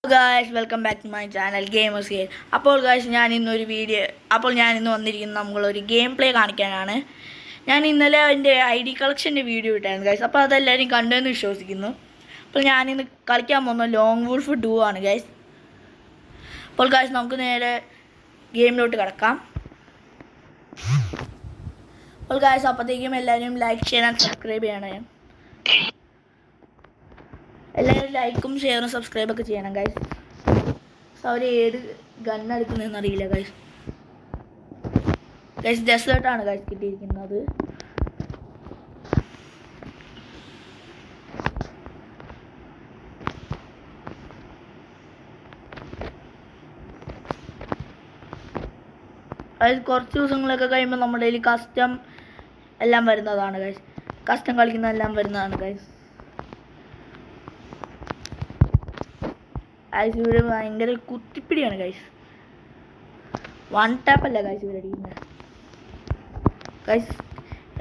Guys welcome back to my channel gamers game. അപ്പോൾ guys ഞാൻ ഇന്ന് വന്നിരിക്കുന്നത് നമ്മളൊരു ഗെയിം പ്ലേ കാണിക്കാനാണ്. ഞാൻ ഇന്നലെ അതിൻ്റെ ID കളക്ഷൻ്റെ വീഡിയോ ഇട്ടായിരുന്നു ഗായ്സ്. അപ്പോൾ അതെല്ലാവരും കണ്ടെന്ന് വിശ്വസിക്കുന്നു. അപ്പോൾ ഞാനിന്ന് കളിക്കാൻ പോകുന്ന ലോങ് വൂൾഫ് 2 ആണ് ഗായ്സ്. അപ്പോൾ ഗായ്സ് നമുക്ക് നേരെ ഗെയിമിലോട്ട് കിടക്കാം. അപ്പോൾ ഗായ്സ് അപ്പോഴത്തേക്കും എല്ലാവരും ലൈക്ക് ചെയ്യണം, സബ്സ്ക്രൈബ് ചെയ്യണം. എല്ലാവരും ലൈക്കും ഷെയറും സബ്സ്ക്രൈബൊക്കെ ചെയ്യണം ഗൈസ്. അവർ ഏത് ഗണ്ണെടുക്കുന്നതെന്ന് അറിയില്ല ഗൈസ്. ഡെസേർട്ടാണ് ഗൈസ് കിട്ടിയിരിക്കുന്നത്. അതായത് കുറച്ച് ദിവസങ്ങളൊക്കെ കഴിയുമ്പോൾ നമ്മുടെ കയ്യിൽ കസ്റ്റം എല്ലാം വരുന്നതാണ് ഗൈസ്. കസ്റ്റം കളിക്കുന്നതെല്ലാം വരുന്നതാണ് ഗൈസ്. ഗൈസ് ഇവര് ഭയങ്കര കുത്തിപ്പിടിയാണ് ഗൈസ്. വൺ ടാപ്പ് അല്ല ഗൈസ് ഇവരടിക്കുന്നത്. ഗൈസ്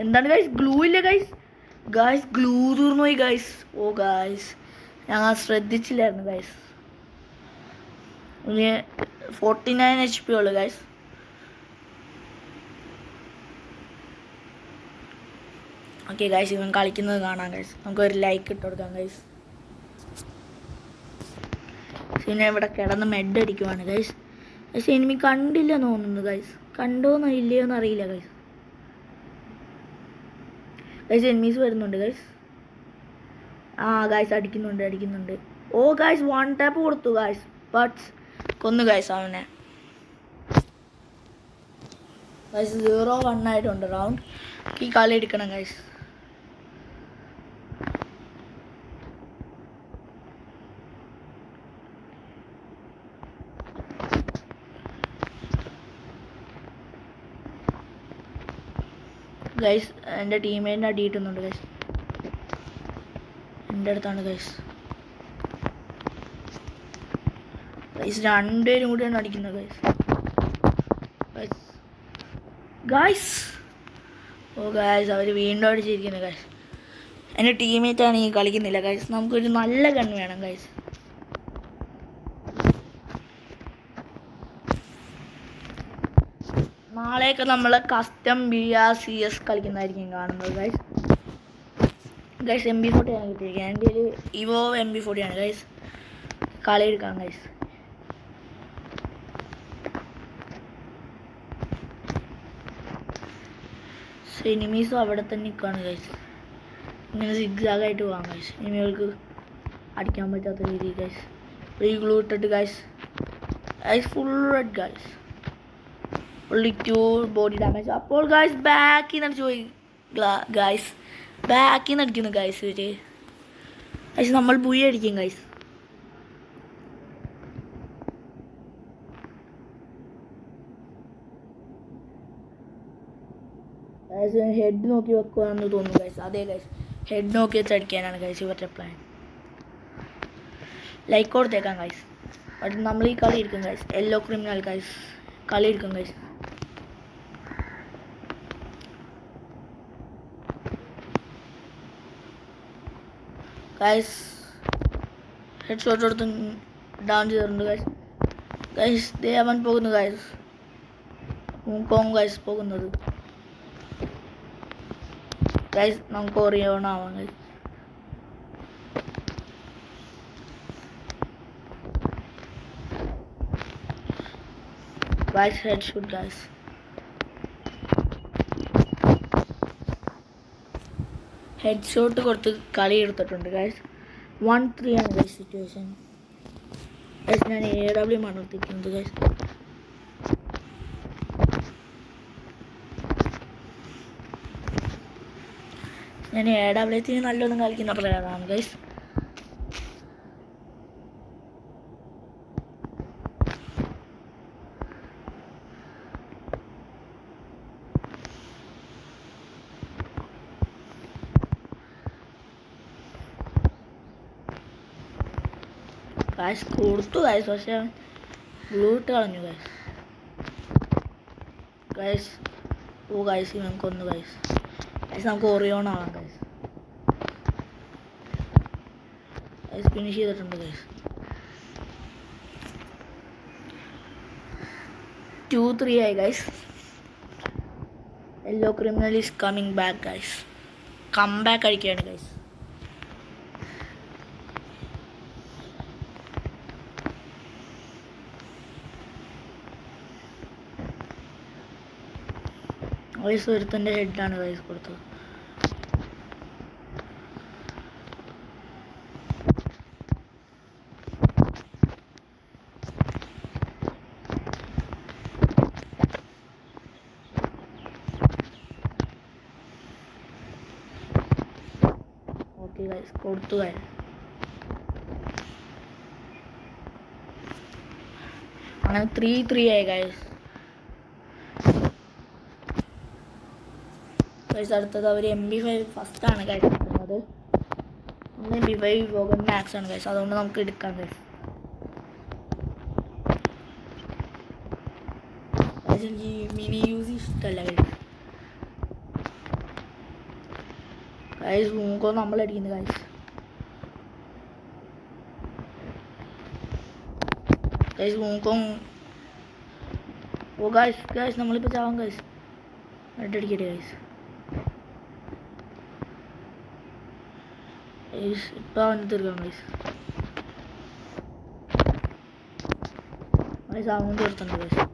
എന്താണ് ഗൈസ്, ഗ്ലൂ ഇല്ല ഗൈസ്. ഗൈസ് ഗ്ലൂ തീർന്നു പോയി ഗൈസ്. ഓ ഗൈസ് ഞങ്ങൾ ശ്രദ്ധിച്ചില്ലായിരുന്നു ഗൈസ്. ഇനി 49 HP ഉള്ളു ഗൈസ്. ഓക്കെ ഗൈസ് ഇവൻ കളിക്കുന്നത് കാണാം ഗൈസ്. നമുക്കൊരു ലൈക്ക് ഇട്ട് കൊടുക്കാം ഗൈസ്. പിന്നെ ഇവിടെ കിടന്ന് മെഡ് അടിക്കുവാണ് ഗൈസ്. പക്ഷെ എനിമി കണ്ടില്ല തോന്നുന്നു ഗൈസ്. കണ്ടോന്നോ ഇല്ലയോ എന്ന് അറിയില്ല ഗൈസ്. എനിമീസ് വരുന്നുണ്ട് ഗൈസ്. ഗൈസ് അടിക്കുന്നുണ്ട്. ഓ ഗൈസ് വൺ ടാപ്പ് കൊടുത്തു ഗൈസ്. ബട്ട് കൊന്നു ഗൈസ് അവനെ. ഗൈസ് 0-1 ആയിട്ടുണ്ട് റൗണ്ട്. ഈ കളി എടുക്കണം ഗൈസ്. ഗൈസ് എൻ്റെ ടീമേറ്റിനെ അടി കിട്ടുന്നുണ്ട് ഗൈസ്. എൻ്റെ അടുത്താണ് ഗൈസ്. രണ്ടുപേരും കൂടിയാണ് അടിക്കുന്നത് ഗൈസ്. ഓ ഗൈസ് അവർ വീണ്ടും അടിച്ചിരിക്കുന്നു ഗൈസ്. എൻ്റെ ടീമേറ്റാണ് ഈ കളിക്കുന്നില്ല ഗൈസ്. നമുക്കൊരു നല്ല ഗൺ വേണം ഗൈസ്. നാളെയൊക്കെ നമ്മൾ കസ്റ്റം BR CS കളിക്കുന്നതായിരിക്കും കാണുന്നത് ഗൈസ്. MP40 ആണ് കിട്ടിയിരിക്കുന്നത്. എൻ്റെ ഒരു ഇവോ MP40 ആണ് ഗൈസ്. കളി എടുക്കാം ഗൈസ്. എനിമീസും അവിടെ തന്നെ നിൽക്കുകയാണ് ഗൈസ്. ഇങ്ങനെ സിഗ്സാഗായിട്ട് പോകാം ഗൈസ്. എനിമികൾക്ക് അടിക്കാൻ പറ്റാത്ത രീതിയിൽ ഗൈസ്. ഗ്ലൂ ഇട്ടിട്ട് guys. Full red guys. only 2 body damage. അപ്പോൾ ഗൈസ് ബാക്കിൽ നിന്ന് അടിച്ചു പോയി ഗൈസ്. ബാക്കിൽ നിന്ന് അടിക്കുന്നു ഗൈസ് ഇവര്. ഗൈസ് നമ്മൾ ബുയി അടിക്കും ഗൈസ്. ഹെഡ് നോക്കി വെക്കുകയാണെന്ന് തോന്നുന്നു ഗൈസ്. അതെ ഗൈസ് ഹെഡ് നോക്കി വെച്ച് അടിക്കാനാണ് ഗൈസ് ഇവരുടെ പ്ലാൻ. ലൈക്ക് കൊടുത്തേക്കാം ഗൈസ്. ബട്ട് നമ്മൾ ഈ കളി എടുക്കും ഗൈസ്. യെല്ലോ ക്രിമിനൽ ഗൈസ് കളി എടുക്കും ഗൈസ്. ഗൈസ് ഹെഡ് ഷോട്ട് എടുത്ത് ഡൗൺ ചെയ്തിട്ടുണ്ട് ഗൈസ്. ദേ അവൻ പോകുന്നു ഗൈസ്. മൂക്കോങ് ഗൈസ് പോകുന്നത് ഗൈസ്. നമുക്ക് ഓറിയോണാവാം guys. Guys head shoot guys. Head shot കൊടുത്ത് കളി എടുത്തിട്ടുണ്ട് ഗൈസ്. 1-3 ആണ് ഗൈസ് സിറ്റുവേഷൻ. ഗൈസ് ഞാൻ AW ആണ് എടുത്തിരിക്കുന്നത് ഗൈസ്. ഞാൻ AW നല്ലൊന്നും കളിക്കുന്ന പ്ലെയറാണ് ഗൈസ്. ഗൈസ് കൊടുത്തു ഗൈസ്. പക്ഷെ ഗ്ലൂ ഇട്ട് കളഞ്ഞു ഗൈസ്. ഓ ഗൈസ് ഇവൻ കൊന്നു ഗൈസ്. നമുക്ക് ഓറിയോണാവാം ഗൈസ്. ഫിനിഷ് ചെയ്തിട്ടുണ്ട് ഗൈസ്. 2-3 ആയി guys. Yellow criminal is coming back guys. Come back അടിക്കുകയാണ് ഗൈസ്. ഗൈസ് ഒരുത്തൻ്റെ ഹെഡാണ് ഗൈസ് കൊടുത്തത്. ഓക്കെ ഗൈസ് കൊടുത്തു ഗൈസ്. അങ്ങനെ 3-3 ആയി ഗൈസ്. ഗൈസ് അടുത്തത് അവർ MP5 ഫസ്റ്റാണ് ഗൈസ് എടുക്കുന്നത്. നമ്മൾ MP5 വോഗൻ മാക്സ് ആണ് ഗൈസ്, അതുകൊണ്ട് നമുക്ക് എടുക്കാം ഗൈസ്. ഗൈസ് എനിക്ക് മിനി യൂസ് ഇഷ്ടമല്ല ഗൈസ്. ഗൈസ് മൂക്കോ നമ്മളടിക്കുന്നു ഗൈസ്. ഗൈസ് മൂക്കോ ഓ ഗൈസ് ഗൈസ് നമ്മളിപ്പോൾ ചാവാം ഗൈസ്. അടിക്കട്ടെ ഗൈസ്. ഇപ്പം അവന് തീർക്കാം ഗൈസ്. ഗൈസ് അവൻ തീർത്തുണ്ട് ഗൈസ്.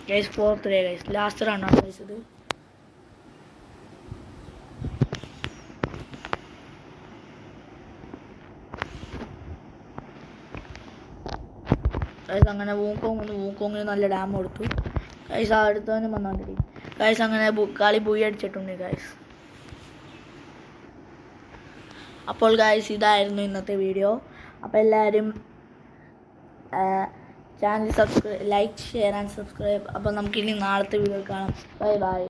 Guys 4-3 guys. ലാസ്റ്റ് റണ്ണാണ് ഗൈസ് ഇത്. ഗൈസ് അങ്ങനെ വൂക്കോങ്ങിന് നല്ല ഡാം കൊടുത്തു ഗൈസ്. അടുത്തവന് വന്നാണ്ടി ഗൈസ്. അങ്ങനെ കളി ബുയി അടിച്ചിട്ടുണ്ട് ഗൈസ്. അപ്പോൾ ഗൈസ് ഇതായിരുന്നു ഇന്നത്തെ വീഡിയോ. അപ്പോൾ എല്ലാവരും channel like share and subscribe. അപ്പോൾ നമുക്കിനി നാളത്തെ വീഡിയോ കാണാം. Bye bye.